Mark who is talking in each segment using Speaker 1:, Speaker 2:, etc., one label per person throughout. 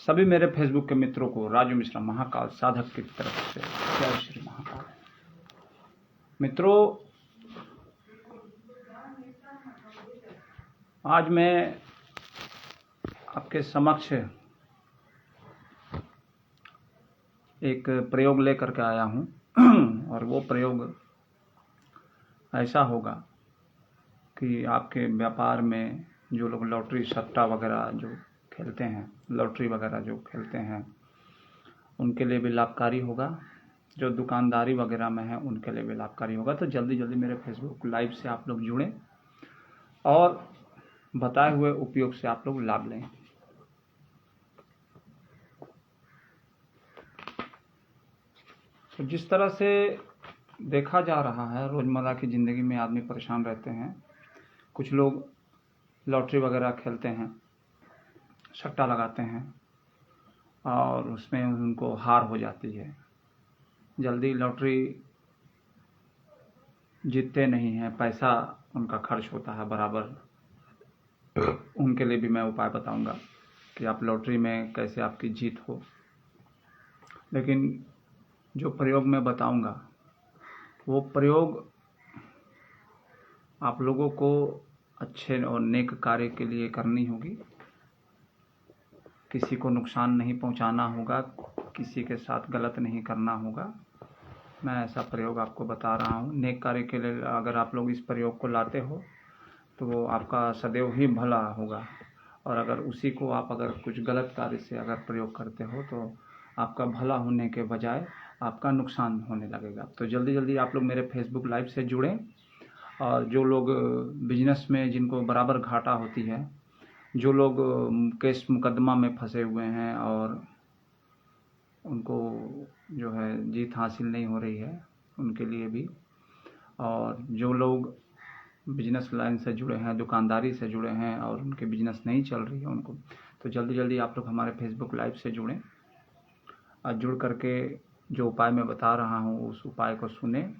Speaker 1: सभी मेरे फेसबुक के मित्रों को राजू मिश्रा महाकाल साधक की तरफ से जय श्री महाकाल। मित्रों, आज मैं आपके समक्ष एक प्रयोग लेकर के आया हूँ और वो प्रयोग ऐसा होगा कि आपके व्यापार में जो लोग लॉटरी सट्टा वगैरह जो खेलते हैं, लॉटरी वगैरह जो खेलते हैं, उनके लिए भी लाभकारी होगा। जो दुकानदारी वगैरह में है उनके लिए भी लाभकारी होगा। तो जल्दी जल्दी मेरे फेसबुक लाइव से आप लोग जुड़ें और बताए हुए उपयोग से आप लोग लाभ लें। तो जिस तरह से देखा जा रहा है, रोज़मर्रा की ज़िंदगी में आदमी परेशान रहते हैं। कुछ लोग लॉटरी वगैरह खेलते हैं, सट्टा लगाते हैं और उसमें उनको हार हो जाती है। जल्दी लॉटरी जीतते नहीं हैं, पैसा उनका खर्च होता है बराबर। उनके लिए भी मैं उपाय बताऊंगा कि आप लॉटरी में कैसे आपकी जीत हो। लेकिन जो प्रयोग मैं बताऊंगा वो प्रयोग आप लोगों को अच्छे और नेक कार्य के लिए करनी होगी। किसी को नुकसान नहीं पहुंचाना होगा, किसी के साथ गलत नहीं करना होगा। मैं ऐसा प्रयोग आपको बता रहा हूं। नेक कार्य के लिए अगर आप लोग इस प्रयोग को लाते हो तो वो आपका सदैव ही भला होगा, और अगर उसी को आप अगर कुछ गलत कार्य से अगर प्रयोग करते हो तो आपका भला होने के बजाय आपका नुकसान होने लगेगा। तो जल्दी जल्दी आप लोग मेरे फेसबुक लाइव से जुड़ें। और जो लोग बिजनेस में जिनको बराबर घाटा होती है, जो लोग केस मुकदमा में फंसे हुए हैं और उनको जो है जीत हासिल नहीं हो रही है, उनके लिए भी, और जो लोग बिजनेस लाइन से जुड़े हैं, दुकानदारी से जुड़े हैं और उनके बिजनेस नहीं चल रही है उनको, तो जल्दी जल्दी आप लोग हमारे फेसबुक लाइव से जुड़ें और जुड़ करके जो उपाय मैं बता रहा हूँ उस उपाय को सुने।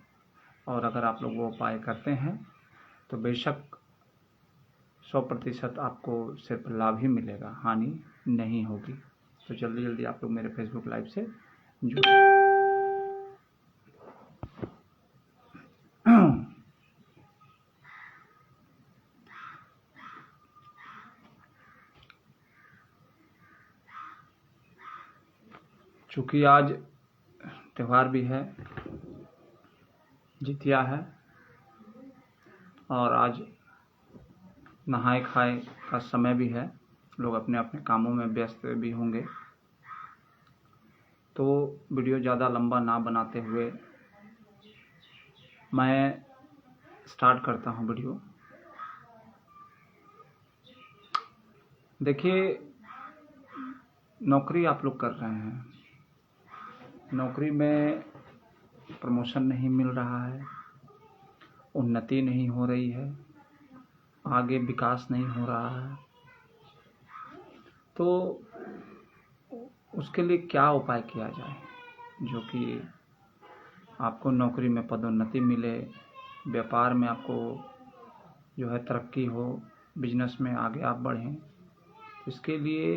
Speaker 1: और अगर आप लोग वो उपाय करते हैं तो बेशक 100% आपको सिर्फ लाभ ही मिलेगा, हानि नहीं होगी। तो जल्दी जल्दी आप लोग मेरे फेसबुक लाइव से जुड़ें। चूँकि आज त्यौहार भी है, जितिया है, और आज नहाए खाए का समय भी है, लोग अपने अपने कामों में व्यस्त भी होंगे। तो वीडियो ज़्यादा लंबा ना बनाते हुए मैं स्टार्ट करता हूँ वीडियो। देखिए, नौकरी आप लोग कर रहे हैं, नौकरी में प्रमोशन नहीं मिल रहा है, उन्नति नहीं हो रही है, आगे विकास नहीं हो रहा है, तो उसके लिए क्या उपाय किया जाए जो कि आपको नौकरी में पदोन्नति मिले, व्यापार में आपको जो है तरक्की हो, बिजनेस में आगे आप बढ़ें। इसके लिए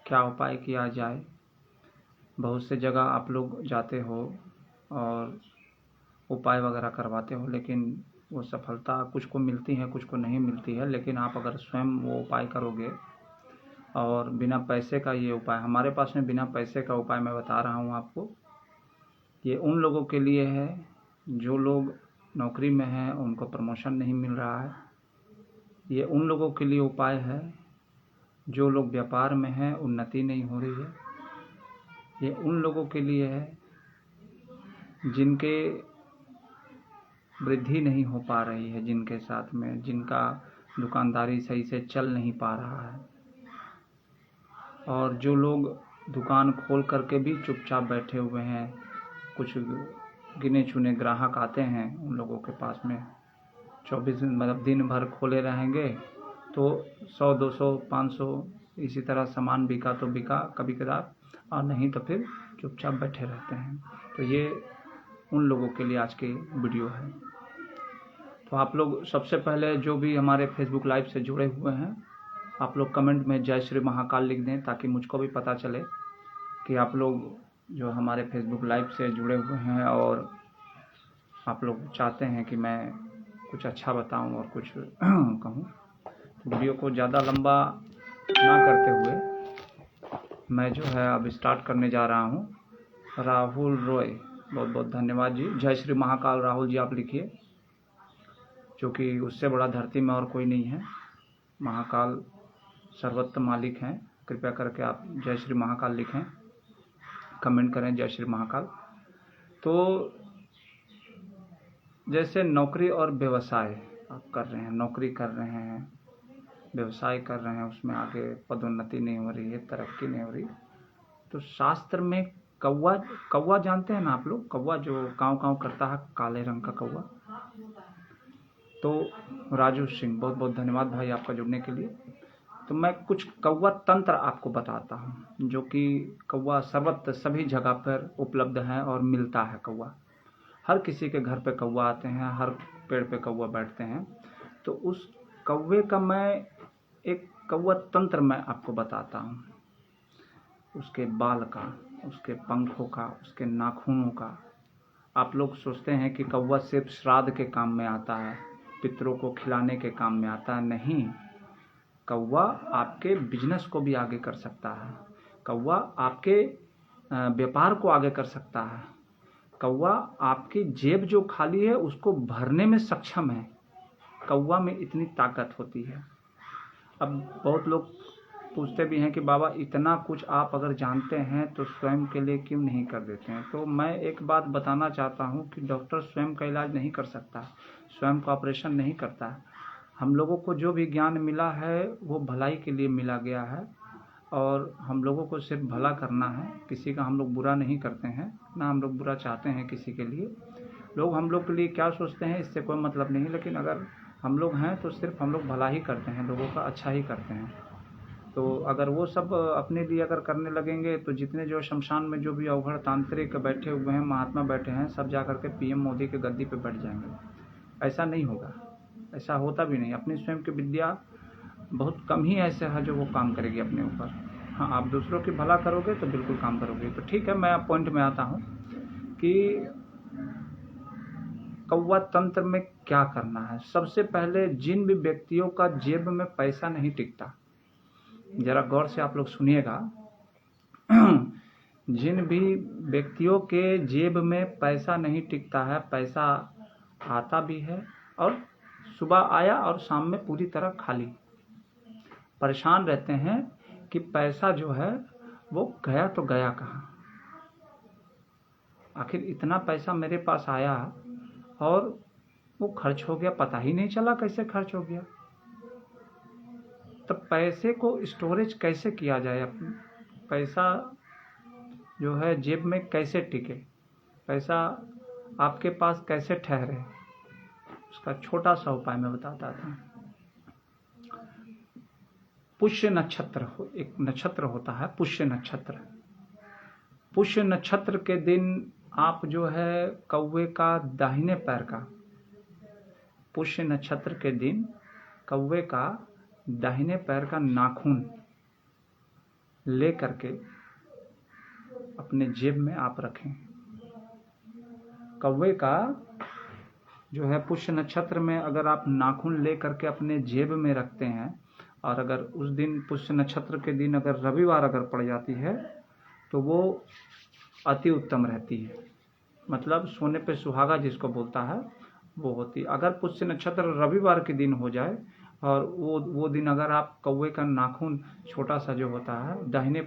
Speaker 1: क्या उपाय किया जाए। बहुत से जगह आप लोग जाते हो और उपाय वगैरह करवाते हो, लेकिन वो सफलता कुछ को मिलती है, कुछ को नहीं मिलती है। लेकिन आप अगर स्वयं वो उपाय करोगे, और बिना पैसे का ये उपाय हमारे पास में, बिना पैसे का उपाय मैं बता रहा हूँ आपको, ये उन लोगों के लिए है जो लोग नौकरी में हैं, उनको प्रमोशन नहीं मिल रहा है। ये उन लोगों के लिए उपाय है जो लोग व्यापार में हैं, उन्नति नहीं हो रही है। ये उन लोगों के लिए है जिनके वृद्धि नहीं हो पा रही है, जिनके साथ में जिनका दुकानदारी सही से चल नहीं पा रहा है, और जो लोग दुकान खोल करके भी चुपचाप बैठे हुए हैं। कुछ गिने चुने ग्राहक आते हैं, उन लोगों के पास में 24 मतलब दिन भर खोले रहेंगे तो 100, 200, 500 इसी तरह सामान बिका तो बिका कभी कदार, और नहीं तो फिर चुपचाप बैठे रहते हैं। तो ये उन लोगों के लिए आज की वीडियो है। तो आप लोग सबसे पहले जो भी हमारे फेसबुक लाइव से जुड़े हुए हैं, आप लोग कमेंट में जय श्री महाकाल लिख दें, ताकि मुझको भी पता चले कि आप लोग जो हमारे फेसबुक लाइव से जुड़े हुए हैं और आप लोग चाहते हैं कि मैं कुछ अच्छा बताऊं और कुछ कहूं। वीडियो को ज़्यादा लंबा ना करते हुए मैं जो है अब स्टार्ट करने जा रहा हूं। राहुल रॉय, बहुत बहुत धन्यवाद जी। जय श्री महाकाल राहुल जी आप लिखिए, क्योंकि उससे बड़ा धरती में और कोई नहीं है। महाकाल सर्वत्र मालिक हैं। कृपया करके आप जय श्री महाकाल लिखें, कमेंट करें जय श्री महाकाल। तो जैसे नौकरी और व्यवसाय आप कर रहे हैं, नौकरी कर रहे हैं, व्यवसाय कर रहे हैं, उसमें आगे पदोन्नति नहीं हो रही है, तरक्की नहीं हो रही, तो शास्त्र में कौवा जानते हैं ना आप लोग? कौवा जो काँव काँव करता है, काले रंग का कौवा। तो राजू सिंह, बहुत बहुत धन्यवाद भाई आपका जुड़ने के लिए। तो मैं कुछ कौवा तंत्र आपको बताता हूँ, जो कि कौवा सर्वत्र सभी जगह पर उपलब्ध है और मिलता है। कौवा हर किसी के घर पे कौवा आते हैं, हर पेड़ पे कौवा बैठते हैं। तो उस कौवे का मैं एक कौवा तंत्र मैं आपको बताता हूँ, उसके बाल का, उसके पंखों का, उसके नाखूनों का। आप लोग सोचते हैं कि कौवा सिर्फ श्राद्ध के काम में आता है, पितरों को खिलाने के काम में आता है। नहीं, कौवा आपके बिजनेस को भी आगे कर सकता है। कौवा आपके व्यापार को आगे कर सकता है। कौवा आपकी जेब जो खाली है उसको भरने में सक्षम है। कौवा में इतनी ताकत होती है। अब बहुत लोग पूछते भी हैं कि बाबा इतना कुछ आप अगर जानते हैं तो स्वयं के लिए क्यों नहीं कर देते हैं? तो मैं एक बात बताना चाहता हूं कि डॉक्टर स्वयं का इलाज नहीं कर सकता, स्वयं का ऑपरेशन नहीं करता। हम लोगों को जो भी ज्ञान मिला है वो भलाई के लिए मिला गया है, और हम लोगों को सिर्फ भला करना है। किसी का हम लोग बुरा नहीं करते हैं, ना हम लोग बुरा चाहते हैं किसी के लिए। लोग हम लोग के लिए क्या सोचते हैं इससे कोई मतलब नहीं, लेकिन अगर हम लोग हैं तो सिर्फ हम लोग भला ही करते हैं, लोगों का अच्छा ही करते हैं। तो अगर वो सब अपने लिए अगर करने लगेंगे तो जितने जो शमशान में जो भी अवघड़ तांत्रिक बैठे हुए हैं, महात्मा बैठे हैं, सब जा करके पीएम मोदी के गद्दी पे बैठ जाएंगे। ऐसा नहीं होगा, ऐसा होता भी नहीं। अपनी स्वयं की विद्या बहुत कम ही ऐसे है जो वो काम करेगी अपने ऊपर। हाँ, आप दूसरों की भला करोगे तो बिल्कुल काम करोगे। तो ठीक है, मैं पॉइंट में आता हूँ कि कौवा तंत्र में क्या करना है। सबसे पहले जिन भी व्यक्तियों का जेब में पैसा नहीं टिकता, जरा गौर से आप लोग सुनिएगा, जिन भी व्यक्तियों के जेब में पैसा नहीं टिकता है, पैसा आता भी है और सुबह आया और शाम में पूरी तरह खाली, परेशान रहते हैं कि पैसा जो है वो गया तो गया कहाँ। आखिर इतना पैसा मेरे पास आया और वो खर्च हो गया, पता ही नहीं चला कैसे खर्च हो गया। तो पैसे को स्टोरेज कैसे किया जाए, पैसा जो है जेब में कैसे टिके, पैसा आपके पास कैसे ठहरे, उसका छोटा सा उपाय मैं बताता था। पुष्य नक्षत्र, एक नक्षत्र होता है पुष्य नक्षत्र। पुष्य नक्षत्र के दिन आप जो है कौवे का दाहिने पैर का, पुष्य नक्षत्र के दिन कौवे का दाहिने पैर का नाखून ले करके अपने जेब में आप रखें। कौवे का जो है पुष्य नक्षत्र में अगर आप नाखून ले करके अपने जेब में रखते हैं, और अगर उस दिन पुष्य नक्षत्र के दिन अगर रविवार अगर पड़ जाती है तो वो अति उत्तम रहती है। मतलब सोने पे सुहागा जिसको बोलता है वो होती। अगर पुष्य नक्षत्र रविवार के दिन हो जाए और वो दिन अगर आप कौवे का नाखून छोटा सा जो होता है दाहिने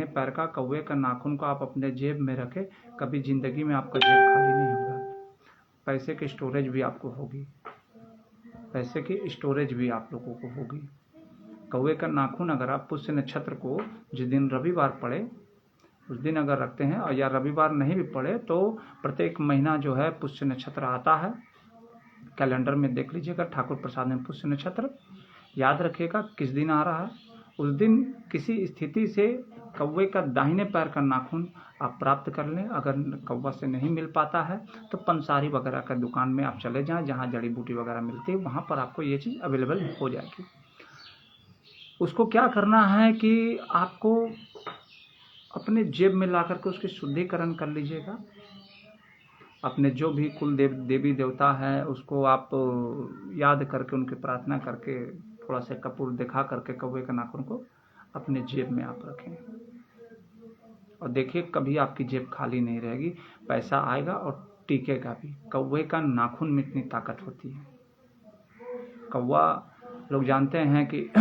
Speaker 1: पैर का कौवे का नाखून को आप अपने जेब में रखें, कभी जिंदगी में आपका जेब खाली नहीं होगा। पैसे की स्टोरेज भी आपको होगी, पैसे की स्टोरेज भी आप लोगों को होगी। कौवे का नाखून अगर आप पुष्य नक्षत्र को जिस दिन रविवार पड़े उस दिन अगर रखते हैं, और या रविवार नहीं भी पड़े तो प्रत्येक महीना जो है पुष्य नक्षत्र आता है, कैलेंडर में देख लीजिएगा, ठाकुर प्रसाद में पुष्य नक्षत्र, याद रखिएगा किस दिन आ रहा है। उस दिन किसी स्थिति से कौवे का दाहिने पैर का नाखून आप प्राप्त कर लें। अगर कौवा से नहीं मिल पाता है तो पंसारी वगैरह का दुकान में आप चले जाएं, जहां जड़ी बूटी वगैरह मिलती है वहां पर आपको ये चीज़ अवेलेबल हो जाएगी। उसको क्या करना है कि आपको अपने जेब में ला करके उसकी शुद्धिकरण कर लीजिएगा। अपने जो भी कुल देवी देवता है उसको आप याद करके, उनकी प्रार्थना करके, थोड़ा सा कपूर दिखा करके कौवे के नाखून को अपने जेब में आप रखें और देखिए कभी आपकी जेब खाली नहीं रहेगी, पैसा आएगा और टिकेगा भी। कौवे का नाखून में इतनी ताकत होती है। कौवा लोग जानते हैं कि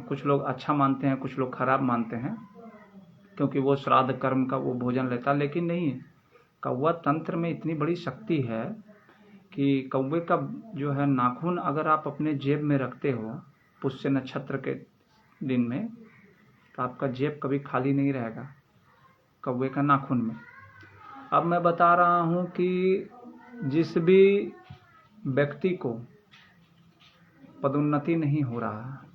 Speaker 1: कुछ लोग अच्छा मानते हैं, कुछ लोग खराब मानते हैं, क्योंकि वो श्राद्ध कर्म का वो भोजन लेता, लेकिन नहीं, कौवा तंत्र में इतनी बड़ी शक्ति है कि कौवे का जो है नाखून अगर आप अपने जेब में रखते हो पुष्य नक्षत्र के दिन में, तो आपका जेब कभी खाली नहीं रहेगा कौवे का नाखून में। अब मैं बता रहा हूँ कि जिस भी व्यक्ति को पदोन्नति नहीं हो रहा,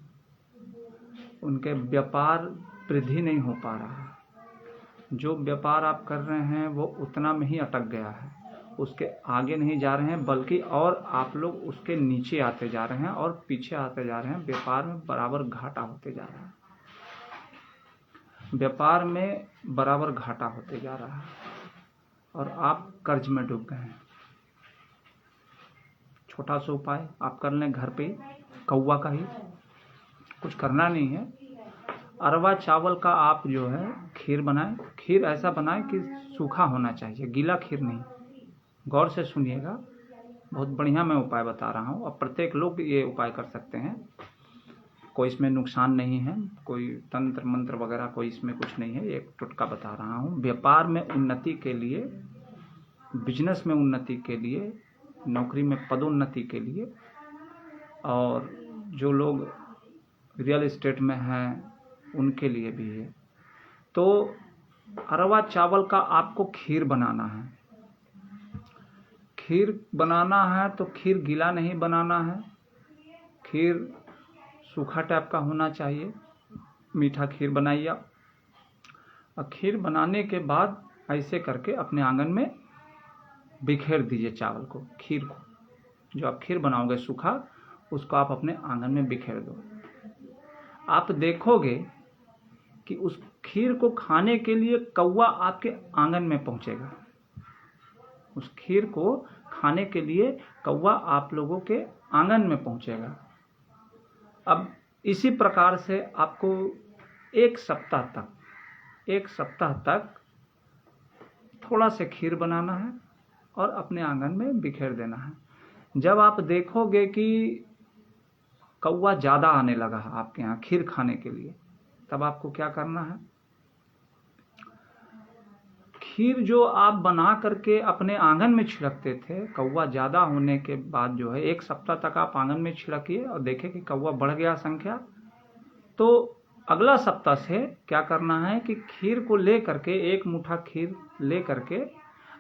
Speaker 1: उनके व्यापार वृद्धि नहीं हो पा रहा, जो व्यापार आप कर रहे हैं वो उतना में ही अटक गया है, उसके आगे नहीं जा रहे हैं, बल्कि और आप लोग उसके नीचे आते जा रहे हैं और पीछे आते जा रहे हैं। व्यापार में बराबर घाटा होते जा रहा है, व्यापार में बराबर घाटा होते जा रहा है और आप कर्ज में डूब गए हैं। छोटा सा उपाय आप कर लें घर पे, कौवा का ही, कुछ करना नहीं है। अरवा चावल का आप जो है खीर बनाएं। खीर ऐसा बनाएं कि सूखा होना चाहिए, गीला खीर नहीं। गौर से सुनिएगा, बहुत बढ़िया मैं उपाय बता रहा हूँ और प्रत्येक लोग ये उपाय कर सकते हैं, कोई इसमें नुकसान नहीं है, कोई तंत्र मंत्र वगैरह कोई इसमें कुछ नहीं है, एक टुटका बता रहा हूँ। व्यापार में उन्नति के लिए, बिजनेस में उन्नति के लिए, नौकरी में पदोन्नति के लिए, और जो लोग रियल एस्टेट में हैं उनके लिए भी है। तो अरवा चावल का आपको खीर बनाना है। खीर बनाना है तो खीर गीला नहीं बनाना है, खीर सूखा टाइप का होना चाहिए, मीठा खीर बनाइए। और खीर बनाने के बाद ऐसे करके अपने आंगन में बिखेर दीजिए चावल को, खीर को। जो आप खीर बनाओगे सूखा, उसको आप अपने आंगन में बिखेर दो। आप देखोगे कि उस खीर को खाने के लिए कौवा आपके आंगन में पहुंचेगा। उस खीर को खाने के लिए कौवा आप लोगों के आंगन में पहुंचेगा। अब इसी प्रकार से आपको एक सप्ताह तक थोड़ा से खीर बनाना है और अपने आंगन में बिखेर देना है। जब आप देखोगे कि कौवा ज़्यादा आने लगा है आपके यहाँ खीर खाने के लिए, तब आपको क्या करना है, खीर जो आप बना करके अपने आंगन में छिड़कते थे, कौवा ज़्यादा होने के बाद जो है एक सप्ताह तक आप आंगन में छिड़किए और देखें कि कौवा बढ़ गया संख्या। तो अगला सप्ताह से क्या करना है कि खीर को ले करके, एक मुट्ठा खीर ले करके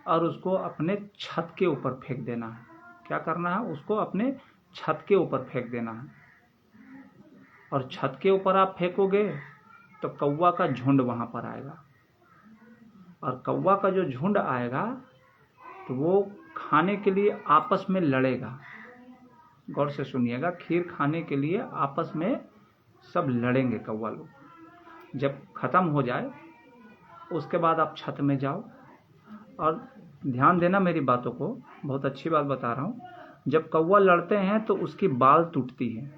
Speaker 1: और उसको अपने छत के ऊपर फेंक देना है। क्या करना है, उसको अपने छत के ऊपर फेंक देना है। और छत के ऊपर आप फेंकोगे तो कौवा का झुंड वहाँ पर आएगा, और कौवा का जो झुंड आएगा तो वो खाने के लिए आपस में लड़ेगा। गौर से सुनिएगा, खीर खाने के लिए आपस में सब लड़ेंगे कौवा लोग। जब खत्म हो जाए उसके बाद आप छत में जाओ, और ध्यान देना मेरी बातों को, बहुत अच्छी बात बता रहा हूँ। जब कौवा लड़ते हैं तो उसकी बाल टूटती है,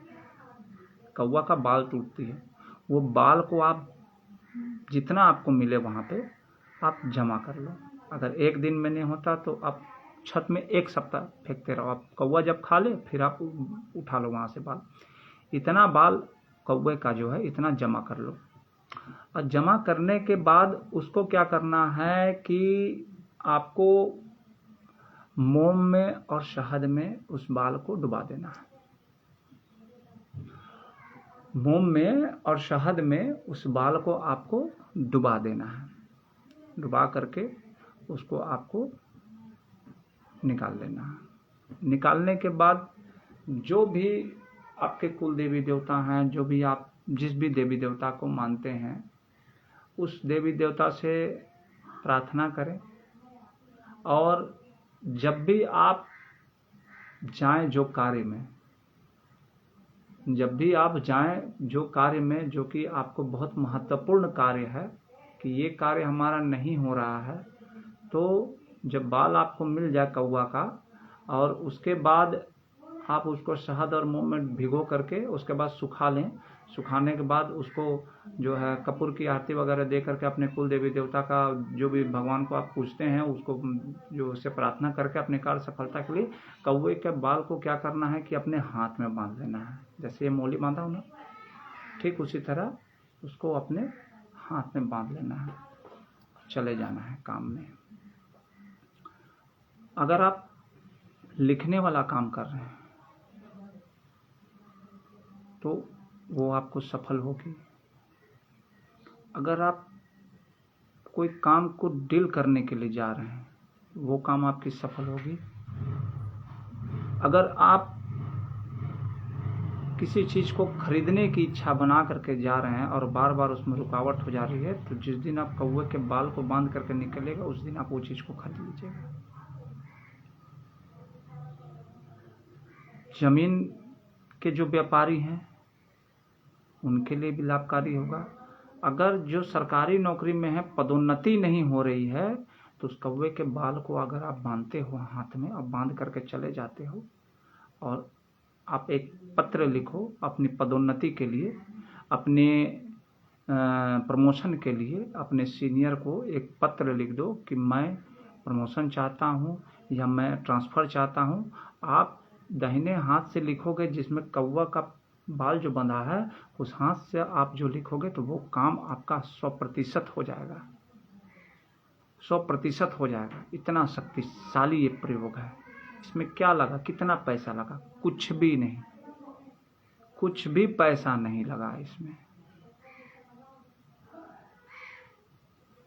Speaker 1: कौवा का बाल टूटती है। वो बाल को आप जितना आपको मिले वहाँ पे आप जमा कर लो। अगर एक दिन में नहीं होता तो आप छत में एक सप्ताह फेंकते रहो। आप कौवा जब खा ले फिर आप उठा लो वहाँ से बाल। इतना बाल कौवे का जो है इतना जमा कर लो। और जमा करने के बाद उसको क्या करना है कि आपको मोम में और शहद में उस बाल को डुबा देना है। मोम में और शहद में उस बाल को आपको डुबा देना है। डुबा करके उसको आपको निकाल लेना है। निकालने के बाद जो भी आपके कुल देवी देवता हैं, जो भी आप जिस भी देवी देवता को मानते हैं, उस देवी देवता से प्रार्थना करें। और जब भी आप जाएं जो कार्य में, जब भी आप जाएं जो कार्य में, जो कि आपको बहुत महत्वपूर्ण कार्य है कि ये कार्य हमारा नहीं हो रहा है, तो जब बाल आपको मिल जाए कौवा का, और उसके बाद आप उसको शहद और मोम में भिगो करके उसके बाद सुखा लें। सुखाने के बाद उसको जो है कपूर की आरती वगैरह दे करके अपने कुल देवी देवता का, जो भी भगवान को आप पूछते हैं, उसको जो उससे प्रार्थना करके अपने कार्य सफलता के लिए कौवे के बाल को क्या करना है कि अपने हाथ में बांध लेना है। जैसे ये मोली बांधा हूँ ना, ठीक उसी तरह उसको अपने हाथ में बांध लेना है, चले जाना है काम में। अगर आप लिखने वाला काम कर रहे हैं तो वो आपको सफल होगी। अगर आप कोई काम को डील करने के लिए जा रहे हैं, वो काम आपकी सफल होगी। अगर आप किसी चीज़ को खरीदने की इच्छा बना करके जा रहे हैं और बार बार उसमें रुकावट हो जा रही है, तो जिस दिन आप कौवे के बाल को बांध करके निकलेगा, उस दिन आप वो चीज़ को खरीद लीजिएगा। जमीन के जो व्यापारी हैं उनके लिए भी लाभकारी होगा। अगर जो सरकारी नौकरी में है, पदोन्नति नहीं हो रही है, तो उस कौवे के बाल को अगर आप बांधते हो हाथ में और बांध करके चले जाते हो, और आप एक पत्र लिखो अपनी पदोन्नति के लिए, अपने प्रमोशन के लिए, अपने सीनियर को एक पत्र लिख दो कि मैं प्रमोशन चाहता हूँ या मैं ट्रांसफ़र चाहता हूँ। आप दाहिने हाथ से लिखोगे, जिसमें कौवा का बाल जो बंधा है, उस हाथ से आप जो लिखोगे तो वो काम आपका 100% हो जाएगा, 100% हो जाएगा। इतना शक्तिशाली ये प्रयोग है। इसमें क्या लगा, कितना पैसा लगा? कुछ भी नहीं, कुछ भी पैसा नहीं लगा इसमें।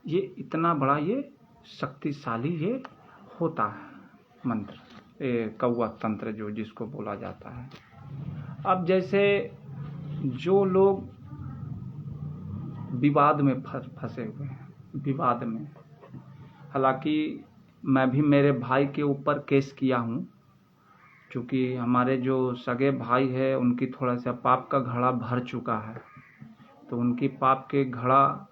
Speaker 1: ये इतना बड़ा ये शक्तिशाली ये होता है मंत्र, ये कौवा तंत्र जो जिसको बोला जाता है। अब जैसे जो लोग विवाद में फंसे हुए हैं, विवाद में, हालांकि मैं भी मेरे भाई के ऊपर केस किया हूँ, क्योंकि हमारे जो सगे भाई है उनकी थोड़ा सा पाप का घड़ा भर चुका है, तो उनकी पाप के घड़ा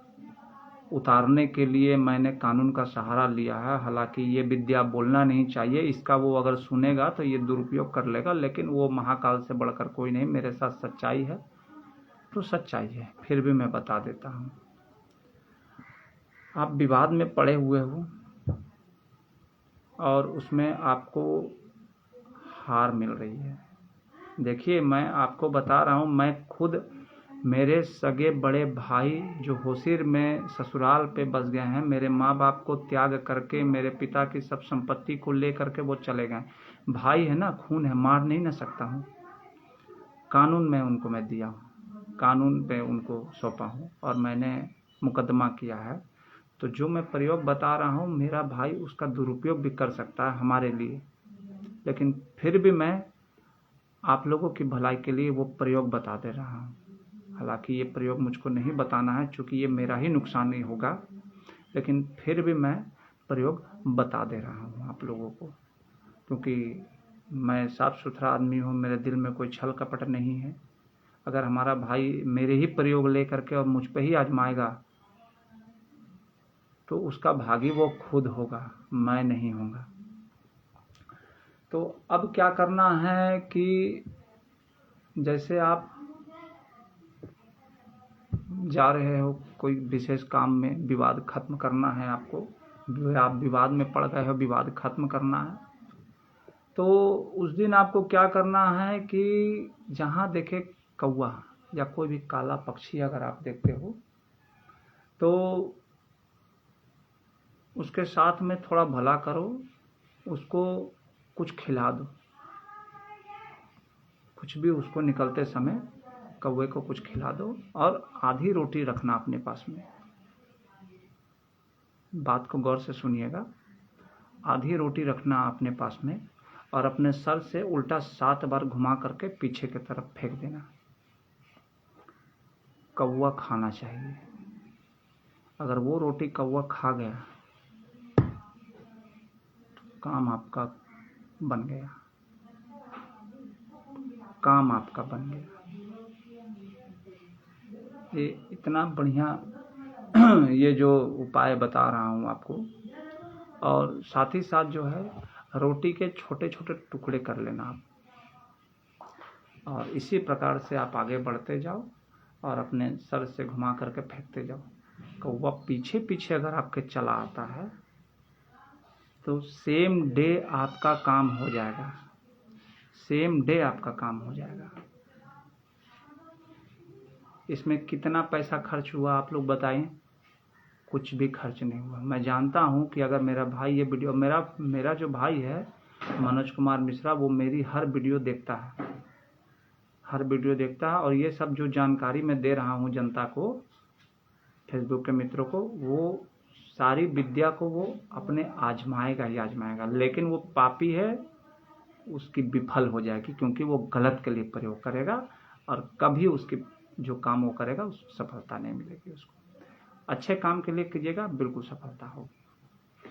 Speaker 1: उतारने के लिए मैंने कानून का सहारा लिया है। हालांकि ये विद्या बोलना नहीं चाहिए, इसका वो अगर सुनेगा तो ये दुरुपयोग कर लेगा, लेकिन वो महाकाल से बढ़कर कोई नहीं। मेरे साथ सच्चाई है तो सच्चाई है, फिर भी मैं बता देता हूँ। आप विवाद में पड़े हुए हो और उसमें आपको हार मिल रही है। देखिए, मैं आपको बता रहा हूँ, मैं खुद, मेरे सगे बड़े भाई जो होशिर में ससुराल पे बस गए हैं, मेरे माँ बाप को त्याग करके, मेरे पिता की सब संपत्ति को ले करके वो चले गए। भाई है ना, खून है, मार नहीं ना सकता हूँ। कानून में उनको मैं दिया हूँ, कानून पे उनको सौंपा हूँ और मैंने मुकदमा किया है। तो जो मैं प्रयोग बता रहा हूँ, मेरा भाई उसका दुरुपयोग भी कर सकता है हमारे लिए, लेकिन फिर भी मैं आप लोगों की भलाई के लिए वो प्रयोग बता दे रहा हूँ। हालांकि ये प्रयोग मुझको नहीं बताना है, चूँकि ये मेरा ही नुकसान ही होगा, लेकिन फिर भी मैं प्रयोग बता दे रहा हूँ आप लोगों को, क्योंकि मैं साफ सुथरा आदमी हूँ, मेरे दिल में कोई छल कपट नहीं है। अगर हमारा भाई मेरे ही प्रयोग ले करके और मुझ पे ही आजमाएगा तो उसका भागी वो खुद होगा, मैं नहीं होगा। तो अब क्या करना है कि जैसे आप जा रहे हो कोई विशेष काम में, विवाद खत्म करना है आपको, आप विवाद में पड़ गए हो, विवाद खत्म करना है, तो उस दिन आपको क्या करना है कि जहाँ देखे कौवा या कोई भी काला पक्षी अगर आप देखते हो, तो उसके साथ में थोड़ा भला करो, उसको कुछ खिला दो, कुछ भी उसको निकलते समय कौवे को कुछ खिला दो, और आधी रोटी रखना अपने पास में। बात को गौर से सुनिएगा, आधी रोटी रखना अपने पास में और अपने सर से उल्टा 7 बार घुमा करके पीछे की तरफ फेंक देना। कौवा खाना चाहिए। अगर वो रोटी कौवा खा गया तो काम आपका बन गया, काम आपका बन गया। ये इतना बढ़िया ये जो उपाय बता रहा हूँ आपको। और साथ ही साथ जो है रोटी के छोटे छोटे टुकड़े कर लेना आप, और इसी प्रकार से आप आगे बढ़ते जाओ और अपने सर से घुमा करके फेंकते जाओ। कौवा पीछे पीछे अगर आपके चला आता है तो सेम डे आपका काम हो जाएगा, सेम डे आपका काम हो जाएगा। इसमें कितना पैसा खर्च हुआ आप लोग बताएं? कुछ भी खर्च नहीं हुआ। मैं जानता हूं कि अगर मेरा भाई ये वीडियो, मेरा जो भाई है मनोज कुमार मिश्रा, वो मेरी हर वीडियो देखता है, हर वीडियो देखता है, और ये सब जो जानकारी मैं दे रहा हूं जनता को, फेसबुक के मित्रों को, वो सारी विद्या को वो अपने आजमाएगा ही आजमाएगा। लेकिन वो पापी है, उसकी विफल हो जाएगी, क्योंकि वो गलत के लिए प्रयोग करेगा और कभी उसकी जो काम वो करेगा उसको सफलता नहीं मिलेगी। उसको अच्छे काम के लिए कीजिएगा, बिल्कुल सफलता होगी।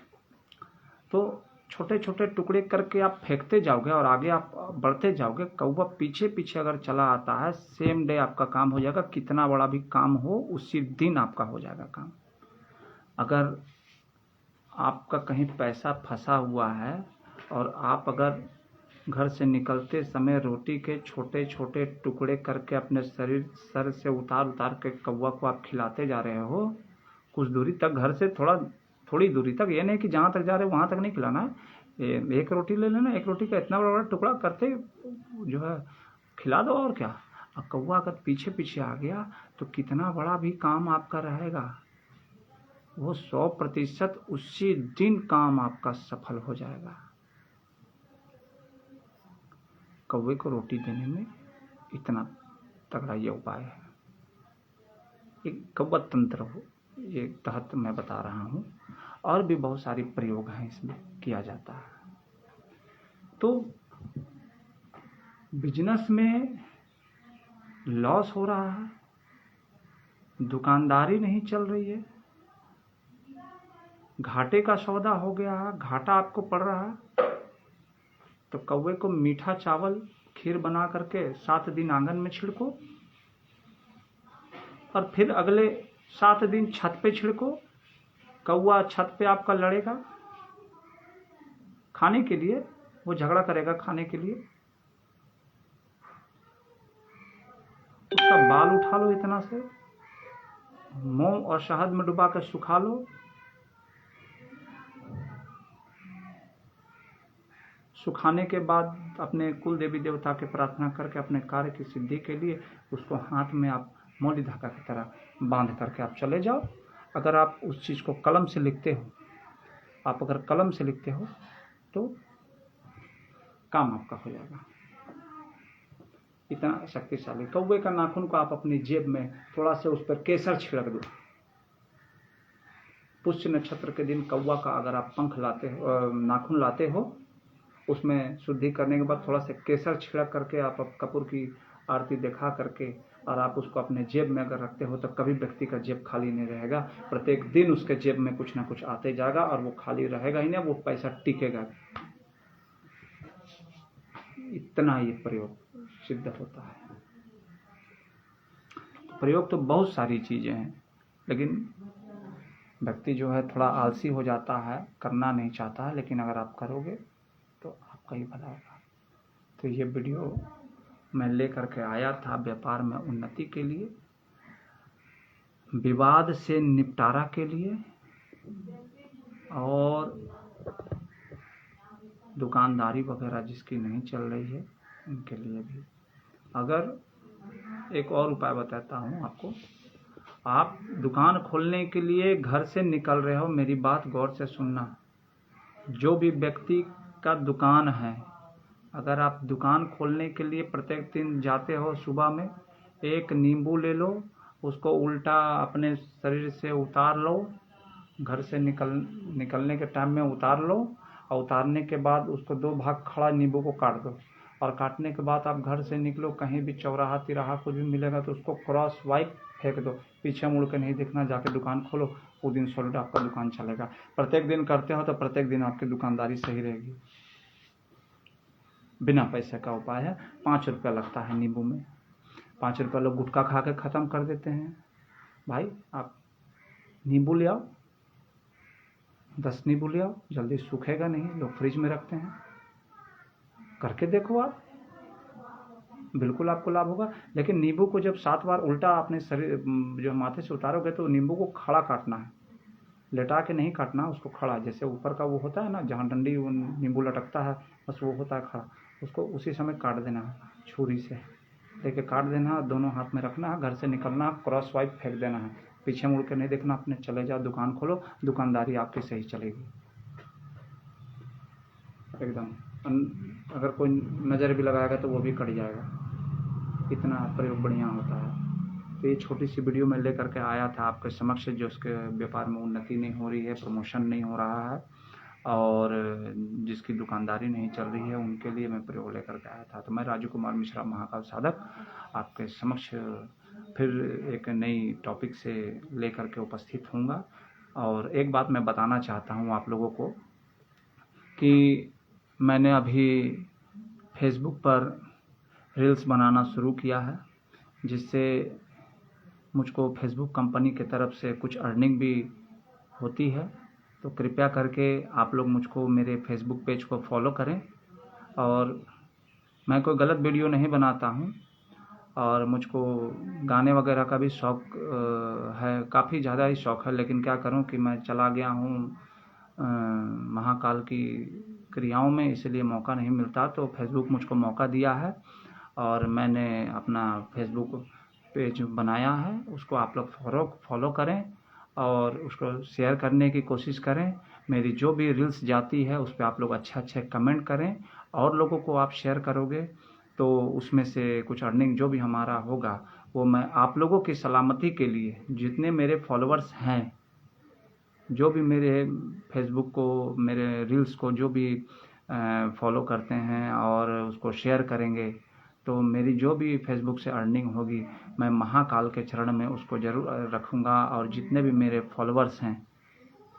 Speaker 1: तो छोटे छोटे टुकड़े करके आप फेंकते जाओगे और आगे आप बढ़ते जाओगे। कौवा पीछे पीछे अगर चला आता है, सेम डे आपका काम हो जाएगा। कितना बड़ा भी काम हो उसी दिन आपका हो जाएगा काम। अगर आपका कहीं पैसा फंसा हुआ है और आप अगर घर से निकलते समय रोटी के छोटे छोटे टुकड़े करके अपने सर से उतार उतार के कौवा को आप खिलाते जा रहे हो, कुछ दूरी तक, घर से थोड़ी दूरी तक, ये नहीं कि जहाँ तक जा रहे हो वहाँ तक नहीं खिलाना है। एक रोटी ले लेना, एक रोटी का इतना बड़ा बड़ा टुकड़ा करते जो है खिला दो, और क्या। अब कौवा अगर पीछे पीछे आ गया तो कितना बड़ा भी काम आपका रहेगा, वो 100% उसी दिन काम आपका सफल हो जाएगा। कौवे को रोटी देने में इतना तगड़ा ये उपाय है। एक कौवा तंत्र हो ये तहत मैं बता रहा हूँ, और भी बहुत सारी प्रयोग हैं इसमें किया जाता है। तो बिजनेस में लॉस हो रहा है, दुकानदारी नहीं चल रही है, घाटे का सौदा हो गया है, घाटा आपको पड़ रहा है, तो कौवे को मीठा चावल खीर बना करके 7 दिन आंगन में छिड़को, और फिर अगले 7 दिन छत पे छिड़को। कौवा छत पे आपका लड़ेगा खाने के लिए, वो झगड़ा करेगा खाने के लिए। उसका बाल उठा लो इतना से, मोम और शहद में डुबा कर सुखा लो, सुखाने के बाद अपने कुल देवी देवता के प्रार्थना करके अपने कार्य की सिद्धि के लिए उसको हाथ में आप मौली धागा की तरह बांध करके आप चले जाओ। अगर आप उस चीज़ को कलम से लिखते हो, आप अगर कलम से लिखते हो तो काम आपका हो जाएगा। इतना शक्तिशाली। कौवे का नाखून को आप अपनी जेब में थोड़ा सा उस पर केसर छिड़क दो। पुष्य नक्षत्र के दिन कौवा का अगर आप पंख लाते हो, नाखून लाते हो, उसमें शुद्धि करने के बाद थोड़ा सा केसर छिड़क करके आप कपूर की आरती दिखा करके और आप उसको अपने जेब में अगर रखते हो तो कभी व्यक्ति का जेब खाली नहीं रहेगा। प्रत्येक दिन उसके जेब में कुछ ना कुछ आते जाएगा और वो खाली रहेगा ही नहीं, वो पैसा टिकेगा। इतना ये प्रयोग सिद्ध होता है। प्रयोग तो बहुत सारी चीजें हैं, लेकिन व्यक्ति जो है थोड़ा आलसी हो जाता है, करना नहीं चाहता है, लेकिन अगर आप करोगे तो आपका ही भला होगा। तो ये वीडियो मैं लेकर के आया था व्यापार में उन्नति के लिए, विवाद से निपटारा के लिए, और दुकानदारी वगैरह जिसकी नहीं चल रही है उनके लिए भी। अगर एक और उपाय बताता हूँ आपको, आप दुकान खोलने के लिए घर से निकल रहे हो, मेरी बात गौर से सुनना। जो भी व्यक्ति का दुकान है, अगर आप दुकान खोलने के लिए प्रत्येक दिन जाते हो, सुबह में एक नींबू ले लो, उसको उल्टा अपने शरीर से उतार लो, घर से निकलने के टाइम में उतार लो, और उतारने के बाद उसको 2 भाग खड़ा नींबू को काट दो, और काटने के बाद आप घर से निकलो, कहीं भी चौराहा तिराहा कुछ भी मिलेगा तो उसको क्रॉस वाइज फेंक दो, पीछे मुड़ के नहीं देखना, जाके दुकान खोलो। वो दिन सॉलिड आपका दुकान चलेगा। प्रत्येक दिन करते हो तो प्रत्येक दिन आपकी दुकानदारी सही रहेगी। बिना पैसे का उपाय है। 5 रुपया लगता है नींबू में। 5 रुपया लोग गुटखा खा के ख़त्म कर देते हैं, भाई आप नींबू ले आओ, 10 नींबू ले आओ, जल्दी सूखेगा नहीं, लोग फ्रिज में रखते हैं, करके देखो आप, बिल्कुल आपको लाभ होगा। लेकिन नींबू को जब 7 बार उल्टा अपने शरीर जो माथे से उतारोगे तो नींबू को खड़ा काटना है, लेटा के नहीं काटना, उसको खड़ा, जैसे ऊपर का वो होता है ना जहाँ डंडी नींबू लटकता है, बस वो होता है खड़ा, उसको उसी समय काट देना है, छुरी से लेके काट देना है, दोनों हाथ में रखना है, घर से निकलना है, क्रॉस वाइज फेंक देना है, पीछे मुड़ के नहीं देखना, अपने चले जाओ, दुकान खोलो, दुकानदारी आपकी सही चलेगी एकदम। अगर कोई नज़र भी लगाएगा तो वो भी कट जाएगा, इतना प्रयोग बढ़िया होता है। तो ये छोटी सी वीडियो मैं लेकर के आया था आपके समक्ष, जो उसके व्यापार में उन्नति नहीं हो रही है, प्रमोशन नहीं हो रहा है, और जिसकी दुकानदारी नहीं चल रही है, उनके लिए मैं प्रयोग लेकर के आया था। तो मैं राजू कुमार मिश्रा, महाकाल साधक, आपके समक्ष फिर एक नई टॉपिक से लेकर के उपस्थित हूँगा। और एक बात मैं बताना चाहता हूँ आप लोगों को कि मैंने अभी फेसबुक पर रील्स बनाना शुरू किया है, जिससे मुझको फेसबुक कंपनी की तरफ से कुछ अर्निंग भी होती है। तो कृपया करके आप लोग मुझको मेरे फेसबुक पेज को फॉलो करें। और मैं कोई गलत वीडियो नहीं बनाता हूँ, और मुझको गाने वगैरह का भी शौक़ है, काफ़ी ज़्यादा ही शौक़ है, लेकिन क्या करूँ कि मैं चला गया हूँ महाकाल की क्रियाओं में, इसलिए मौका नहीं मिलता। तो फेसबुक मुझको मौका दिया है और मैंने अपना फेसबुक पेज बनाया है, उसको आप लोग फॉलो करें और उसको शेयर करने की कोशिश करें। मेरी जो भी रील्स जाती है उस पर आप लोग अच्छे कमेंट करें, और लोगों को आप शेयर करोगे तो उसमें से कुछ अर्निंग जो भी हमारा होगा वो मैं आप लोगों की सलामती के लिए, जितने मेरे फॉलोअर्स हैं, जो भी मेरे फेसबुक को, मेरे रील्स को जो भी फॉलो करते हैं और उसको शेयर करेंगे, तो मेरी जो भी फेसबुक से अर्निंग होगी मैं महाकाल के चरण में उसको ज़रूर रखूँगा। और जितने भी मेरे फॉलोअर्स हैं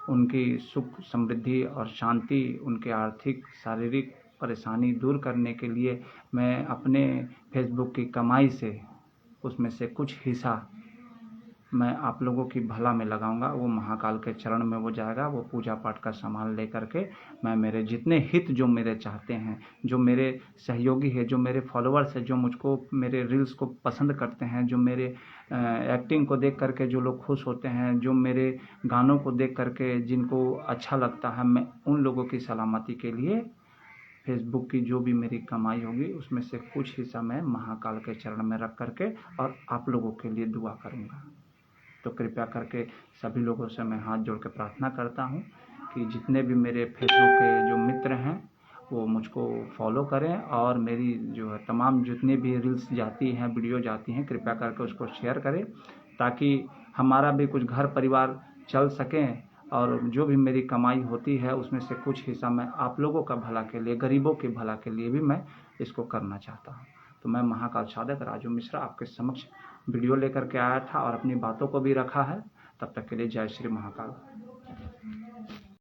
Speaker 1: उनकी सुख समृद्धि और शांति, उनके आर्थिक शारीरिक परेशानी दूर करने के लिए मैं अपने फेसबुक की कमाई से उसमें से कुछ हिस्सा मैं आप लोगों की भला में लगाऊंगा। वो महाकाल के चरण में वो जाएगा, वो पूजा पाठ का सामान लेकर के मैं मेरे जितने हित जो मेरे चाहते हैं, जो मेरे सहयोगी है, जो मेरे फॉलोअर्स है, जो मुझको मेरे रील्स को पसंद करते हैं, जो मेरे एक्टिंग को देख करके जो लोग खुश होते हैं, जो मेरे गानों को देख करके जिनको अच्छा लगता है, मैं उन लोगों की सलामती के लिए फेसबुक की जो भी मेरी कमाई होगी उसमें से कुछ हिस्सा मैं महाकाल के चरण में रख करके और आप लोगों के लिए दुआ करूँगा। तो कृपया करके सभी लोगों से मैं हाथ जोड़ के प्रार्थना करता हूँ कि जितने भी मेरे फेसबुक के जो मित्र हैं वो मुझको फॉलो करें, और मेरी जो है तमाम जितनी भी रील्स जाती हैं, वीडियो जाती हैं, कृपया करके उसको शेयर करें, ताकि हमारा भी कुछ घर परिवार चल सकें। और जो भी मेरी कमाई होती है उसमें से कुछ हिस्सा मैं आप लोगों का भला के लिए, गरीबों के भला के लिए भी मैं इसको करना चाहता हूँ। तो मैं महाकाल साधक राजू मिश्रा आपके समक्ष वीडियो लेकर के आया था और अपनी बातों को भी रखा है। तब तक के लिए जय श्री महाकाल।